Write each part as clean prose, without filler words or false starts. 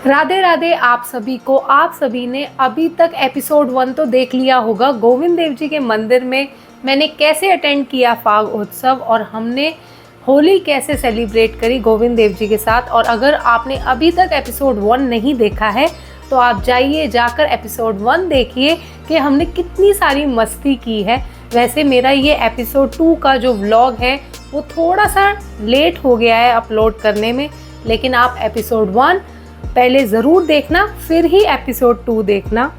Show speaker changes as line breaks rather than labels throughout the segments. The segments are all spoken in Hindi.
राधे राधे आप सभी को। आप सभी ने अभी तक एपिसोड 1 तो देख लिया होगा। गोविंद देव जी के मंदिर में मैंने कैसे अटेंड किया फाग उत्सव और हमने होली कैसे सेलिब्रेट करी गोविंद देव जी के साथ। और अगर आपने अभी तक एपिसोड 1 नहीं देखा है तो आप जाकर एपिसोड 1 देखिए कि हमने कितनी सारी मस्ती की है। वैसे मेरा ये एपिसोड 2 का जो व्लॉग है वो थोड़ा सा लेट हो गया है अपलोड करने में, लेकिन आप एपिसोड 1 पहले ज़रूर देखना, फिर ही एपिसोड 2 देखना।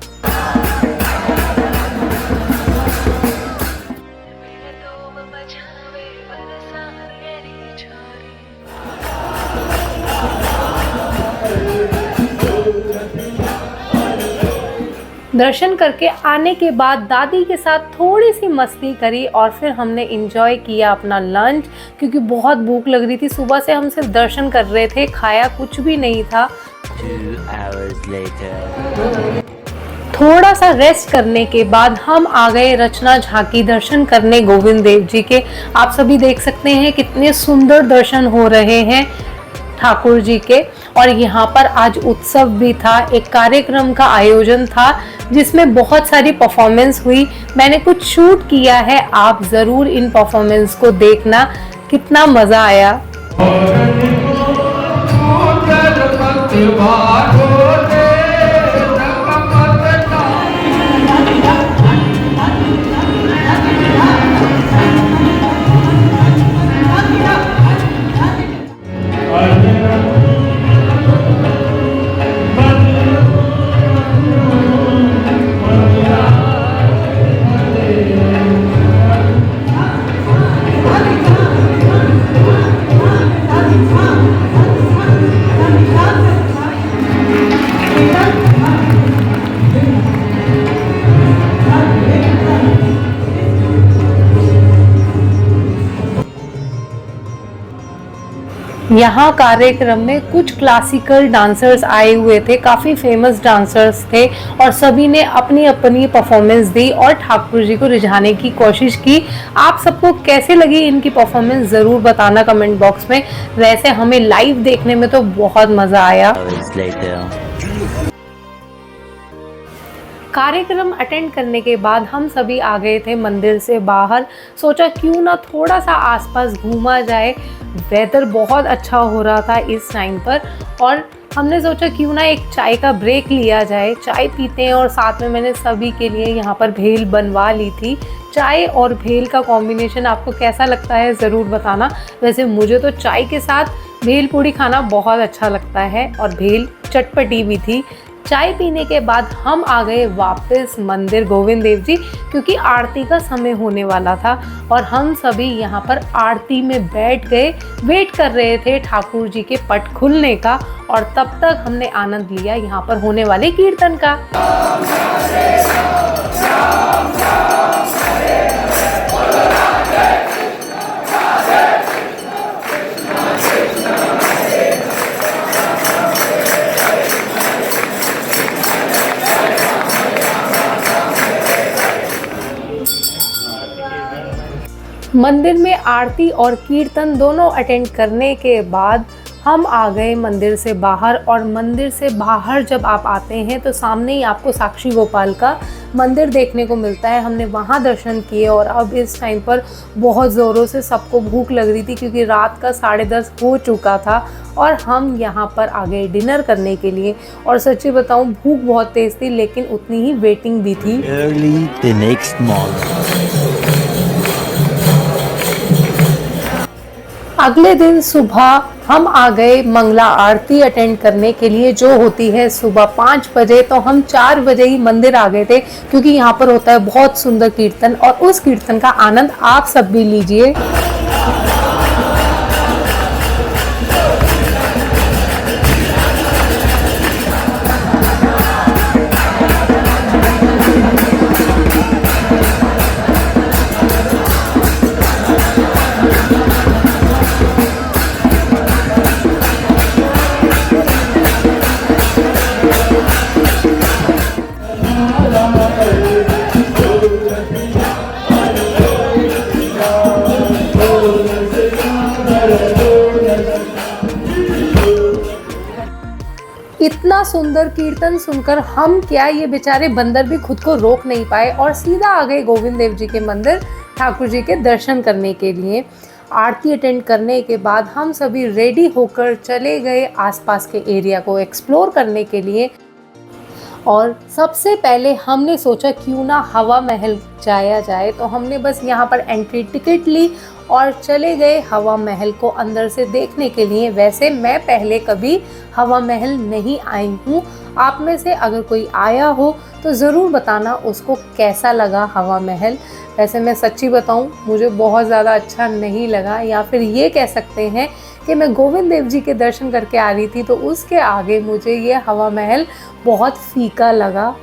दर्शन करके आने के बाद दादी के साथ थोड़ी सी मस्ती करी और फिर हमने एंजॉय किया अपना लंच, क्योंकि बहुत भूख लग रही थी। सुबह से हम सिर्फ दर्शन कर रहे थे, खाया कुछ भी नहीं था।
2 hours later.
थोड़ा सा रेस्ट करने के बाद हम आ गए रचना झांकी दर्शन करने गोविंद देव जी के। आप सभी देख सकते हैं कितने सुंदर दर्शन हो रहे हैं ठाकुर जी के। और यहाँ पर आज उत्सव भी था, एक कार्यक्रम का आयोजन था जिसमें बहुत सारी परफॉर्मेंस हुई। मैंने कुछ शूट किया है, आप ज़रूर इन परफॉर्मेंस को देखना, कितना मज़ा आया। यहाँ कार्यक्रम में कुछ क्लासिकल डांसर्स आए हुए थे, काफ़ी फेमस डांसर्स थे और सभी ने अपनी अपनी परफॉर्मेंस दी और ठाकुर जी को रिझाने की कोशिश की। आप सबको कैसे लगी इनकी परफॉर्मेंस ज़रूर बताना कमेंट बॉक्स में। वैसे हमें लाइव देखने में तो बहुत मज़ा आया। कार्यक्रम अटेंड करने के बाद हम सभी आ गए थे मंदिर से बाहर। सोचा क्यों ना थोड़ा सा आसपास घूमा जाए, वेदर बहुत अच्छा हो रहा था इस टाइम पर और हमने सोचा क्यों ना एक चाय का ब्रेक लिया जाए, चाय पीते हैं। और साथ में मैंने सभी के लिए यहाँ पर भेल बनवा ली थी। चाय और भेल का कॉम्बिनेशन आपको कैसा लगता है ज़रूर बताना। वैसे मुझे तो चाय के साथ भेल पूड़ी खाना बहुत अच्छा लगता है और भेल चटपटी भी थी। चाय पीने के बाद हम आ गए वापस मंदिर गोविंद देव जी, क्योंकि आरती का समय होने वाला था और हम सभी यहाँ पर आरती में बैठ गए, वेट कर रहे थे ठाकुर जी के पट खुलने का। और तब तक हमने आनंद लिया यहाँ पर होने वाले कीर्तन का। मंदिर में आरती और कीर्तन दोनों अटेंड करने के बाद हम आ गए मंदिर से बाहर। और मंदिर से बाहर जब आप आते हैं तो सामने ही आपको साक्षी गोपाल का मंदिर देखने को मिलता है। हमने वहाँ दर्शन किए और अब इस टाइम पर बहुत ज़ोरों से सबको भूख लग रही थी, क्योंकि रात का 10:30 हो चुका था और हम यहाँ पर आ गए डिनर करने के लिए। और सच्ची बताऊँ भूख बहुत तेज़ थी, लेकिन उतनी ही वेटिंग भी थी।
Early the next morning.
अगले दिन सुबह हम आ गए मंगला आरती अटेंड करने के लिए, जो होती है सुबह 5 बजे। तो हम 4 बजे ही मंदिर आ गए थे, क्योंकि यहाँ पर होता है बहुत सुंदर कीर्तन और उस कीर्तन का आनंद आप सब भी लीजिए। इतना सुंदर कीर्तन सुनकर हम क्या, ये बेचारे बंदर भी खुद को रोक नहीं पाए और सीधा आ गए गोविंद देव जी के मंदिर ठाकुर जी के दर्शन करने के लिए। आरती अटेंड करने के बाद हम सभी रेडी होकर चले गए आसपास के एरिया को एक्सप्लोर करने के लिए। और सबसे पहले हमने सोचा क्यों ना हवा महल जाया जाए, तो हमने बस यहाँ पर एंट्री टिकट ली और चले गए हवा महल को अंदर से देखने के लिए। वैसे मैं पहले कभी हवा महल नहीं आई हूँ, आप में से अगर कोई आया हो तो ज़रूर बताना उसको कैसा लगा हवा महल। वैसे मैं सच्ची बताऊँ, मुझे बहुत ज़्यादा अच्छा नहीं लगा, या फिर ये कह सकते हैं कि मैं गोविंद देव जी के दर्शन करके आ रही थी तो उसके आगे मुझे ये हवा महल बहुत फीका लगा।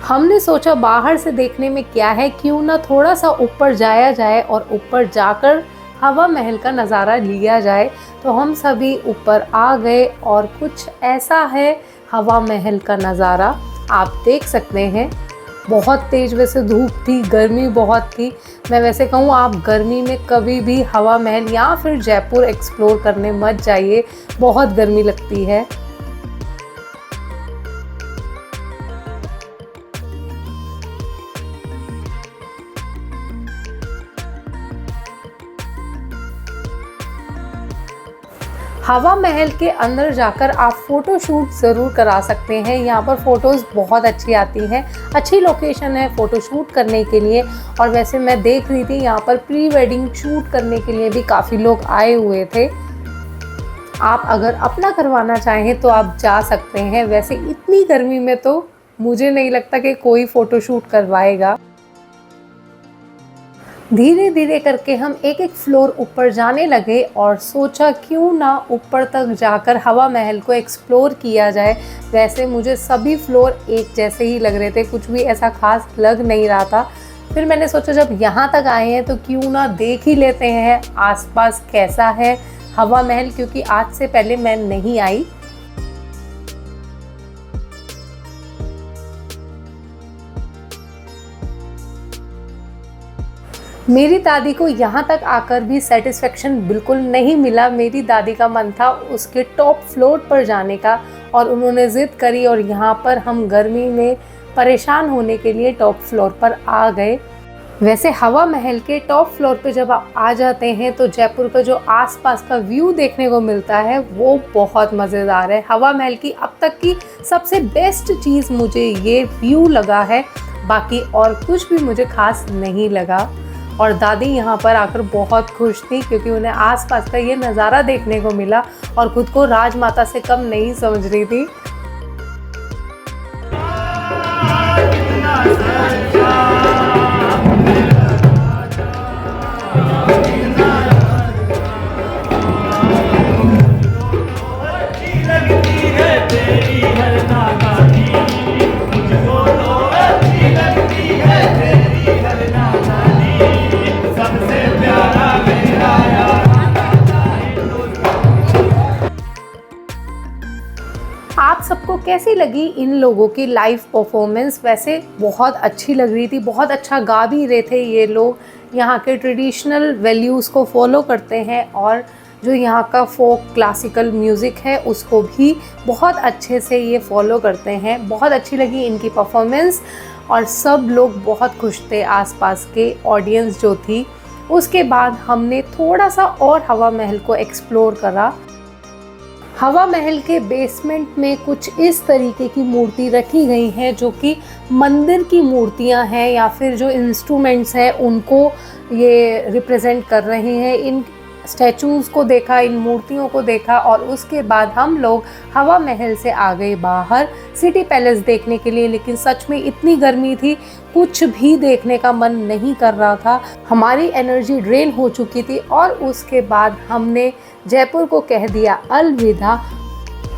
हमने सोचा बाहर से देखने में क्या है, क्यों ना थोड़ा सा ऊपर जाया जाए और ऊपर जाकर हवा महल का नज़ारा लिया जाए। तो हम सभी ऊपर आ गए और कुछ ऐसा है हवा महल का नज़ारा, आप देख सकते हैं। बहुत तेज़ वैसे धूप थी, गर्मी बहुत थी। मैं वैसे कहूँ आप गर्मी में कभी भी हवा महल या फिर जयपुर एक्सप्लोर करने मत जाइए, बहुत गर्मी लगती है। हवा महल के अंदर जाकर आप फ़ोटो शूट ज़रूर करा सकते हैं, यहाँ पर फ़ोटोज़ बहुत अच्छी आती हैं, अच्छी लोकेशन है फ़ोटो शूट करने के लिए। और वैसे मैं देख रही थी यहाँ पर प्री वेडिंग शूट करने के लिए भी काफ़ी लोग आए हुए थे। आप अगर अपना करवाना चाहें तो आप जा सकते हैं। वैसे इतनी गर्मी में तो मुझे नहीं लगता कि कोई फ़ोटो शूट करवाएगा। धीरे धीरे करके हम एक एक फ्लोर ऊपर जाने लगे और सोचा क्यों ना ऊपर तक जाकर हवा महल को एक्सप्लोर किया जाए। वैसे मुझे सभी फ्लोर एक जैसे ही लग रहे थे, कुछ भी ऐसा खास लग नहीं रहा था। फिर मैंने सोचा जब यहाँ तक आए हैं तो क्यों ना देख ही लेते हैं आसपास कैसा है हवा महल, क्योंकि आज से पहले मैं नहीं आई। मेरी दादी को यहाँ तक आकर भी सेटिस्फेक्शन बिल्कुल नहीं मिला। मेरी दादी का मन था उसके टॉप फ्लोर पर जाने का और उन्होंने ज़िद करी और यहाँ पर हम गर्मी में परेशान होने के लिए टॉप फ्लोर पर आ गए। वैसे हवा महल के टॉप फ्लोर पे जब आप आ जाते हैं तो जयपुर का जो आसपास का व्यू देखने को मिलता है वो बहुत मज़ेदार है। हवा महल की अब तक की सबसे बेस्ट चीज़ मुझे ये व्यू लगा है, बाकी और कुछ भी मुझे खास नहीं लगा। और दादी यहाँ पर आकर बहुत खुश थी क्योंकि उन्हें आसपास का ये नज़ारा देखने को मिला और खुद को राजमाता से कम नहीं समझ रही थी। आप सबको कैसी लगी इन लोगों की लाइव परफॉर्मेंस? वैसे बहुत अच्छी लग रही थी, बहुत अच्छा गा भी रहे थे ये लोग। यहाँ के ट्रेडिशनल वैल्यूज़ को फॉलो करते हैं और जो यहाँ का फोक क्लासिकल म्यूज़िक है उसको भी बहुत अच्छे से ये फॉलो करते हैं। बहुत अच्छी लगी इनकी परफॉर्मेंस और सब लोग बहुत खुश थे, आसपास के ऑडियंस जो थी। उसके बाद हमने थोड़ा सा और हवा महल को एक्सप्लोर करा। हवा महल के बेसमेंट में कुछ इस तरीके की मूर्ति रखी गई हैं जो कि मंदिर की मूर्तियां हैं या फिर जो इंस्ट्रूमेंट्स हैं उनको ये रिप्रेजेंट कर रहे हैं। इन स्टैचूज़ को देखा, इन मूर्तियों को देखा और उसके बाद हम लोग हवा महल से आ गए बाहर सिटी पैलेस देखने के लिए। लेकिन सच में इतनी गर्मी थी, कुछ भी देखने का मन नहीं कर रहा था, हमारी एनर्जी ड्रेन हो चुकी थी और उसके बाद हमने जयपुर को कह दिया अलविदा।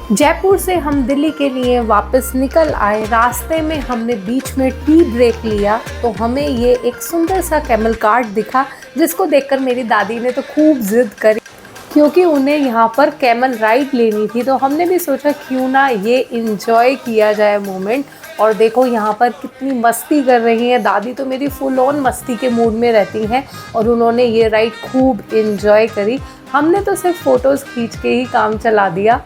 जयपुर से हम दिल्ली के लिए वापस निकल आए। रास्ते में हमने बीच में टी ब्रेक लिया तो हमें ये एक सुंदर सा कैमल कार्ट दिखा, जिसको देखकर मेरी दादी ने तो खूब जिद करी क्योंकि उन्हें यहाँ पर कैमल राइड लेनी थी। तो हमने भी सोचा क्यों ना ये इंजॉय किया जाए मोमेंट। और देखो यहाँ पर कितनी मस्ती कर रही हैं दादी, तो मेरी फुल ऑन मस्ती के मूड में रहती हैं और उन्होंने ये राइड खूब इंजॉय करी। हमने तो सिर्फ फोटोज खींच के ही काम चला दिया।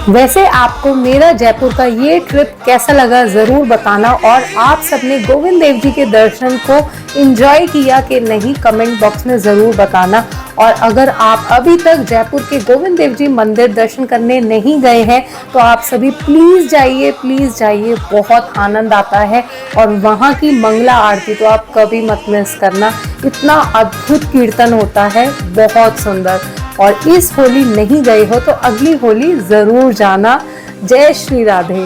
वैसे आपको मेरा जयपुर का ये ट्रिप कैसा लगा ज़रूर बताना, और आप सबने गोविंद देव जी के दर्शन को एंजॉय किया कि नहीं कमेंट बॉक्स में ज़रूर बताना। और अगर आप अभी तक जयपुर के गोविंद देव जी मंदिर दर्शन करने नहीं गए हैं तो आप सभी प्लीज़ जाइए, बहुत आनंद आता है। और वहाँ की मंगला आरती तो आप कभी मत मिस करना, इतना अद्भुत कीर्तन होता है, बहुत सुंदर। और इस होली नहीं गए हो तो अगली होली ज़रूर जाना। जय श्री राधे।